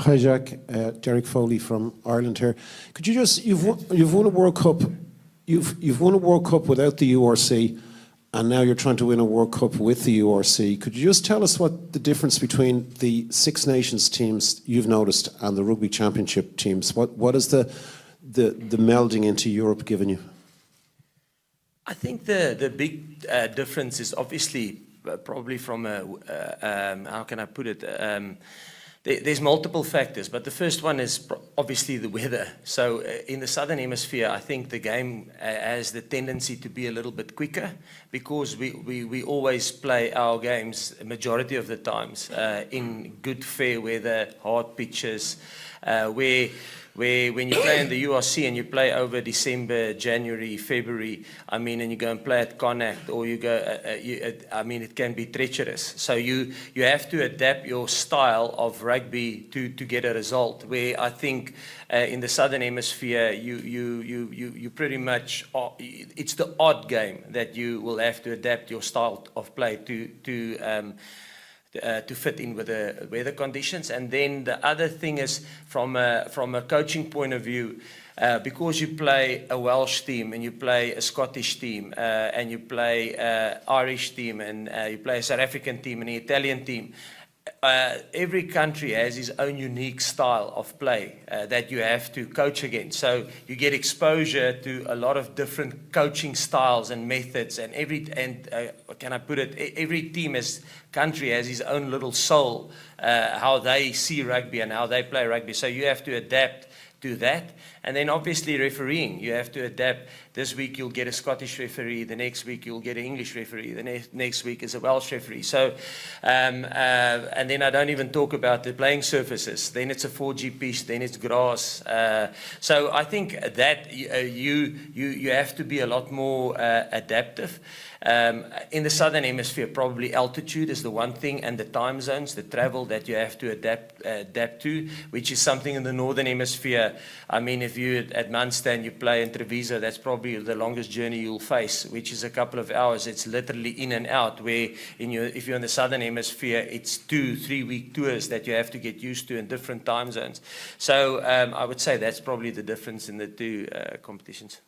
Hi, Jack. Derek Foley from Ireland here. Could you just, you've won a World Cup, you've won a World Cup without the URC, and now you're trying to win a World Cup with the URC. Could you just tell us what the difference between the Six Nations teams you've noticed and the Rugby Championship teams? What is the melding into Europe given you? I think the big difference is obviously probably from a, how can I put it? There's multiple factors, but the first one is obviously the weather. So in the Southern Hemisphere, I think the game has the tendency to be a little bit quicker because we always play our games, a majority of the times, in good fair weather, hard pitches, where when you play in the URC and you play over December, January, February, I mean, and you go and play at Connacht, or you go, I mean, it can be treacherous. So you have to adapt your style of rugby to get a result. Where I think in the Southern Hemisphere, you pretty much, it's the odd game that you will have to adapt your style of play to fit in with the weather conditions. And then the other thing is from a coaching point of view, because you play a Welsh team and you play a Scottish team and you play an Irish team and you play a South African team and an Italian team, every country has its own unique style of play that you have to coach against. So you get exposure to a lot of different coaching styles and methods, and can I put it? Every team, country has its own little soul, how they see rugby and how they play rugby. So you have to adapt to that. And then obviously refereeing, you have to adapt. This week you'll get a Scottish referee, the next week you'll get an English referee, the next week is a Welsh referee. So, and then I don't even talk about the playing surfaces. Then it's a 4G pitch, then it's grass. So I think that you have to be a lot more adaptive. In the Southern Hemisphere, probably altitude is the one thing, and the time zones, the travel that you have to adapt to, which is something in the Northern Hemisphere. I mean, if you at Munster and you play in Treviso, that's probably the longest journey you'll face, which is a couple of hours. It's literally in and out, where if you're in the Southern Hemisphere, it's 2-3 week tours that you have to get used to in different time zones. So I would say that's probably the difference in the two competitions.